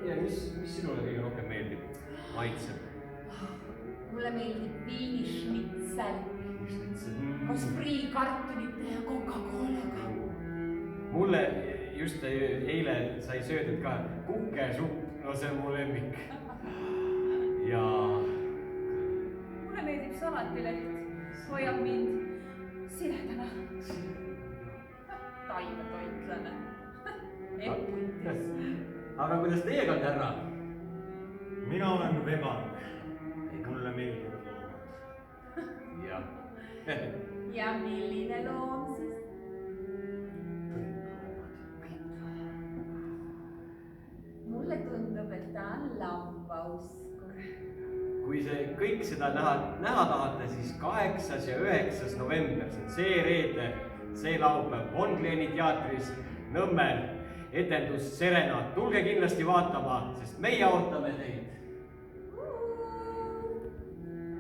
ja mis sinule kõige rohkem meeldib? Maitseb? Mulle meeldib viinišnitsel. Koos friikartulite ja Coca-Colaga. Mulle just eile sai söödud ka kukesupp, no see on mu lemmik. Ja... Mulle meeldib salatileht, hoiab mind siledana. Taimetoitlane. Aga kuidas teiega on, härra? Mina olen vegan. Mulle meeldivad loomad. Jah. Ja milline loom siis? Mulle tundub, et ta on lambauskur. Kui kõik seda näha tahate, siis 8. ja 9. november, see on see reede, see laupäev Vondlieni teatris Nõmmel etendus Serenad. Tulge kindlasti vaatama, sest meie ootame teid.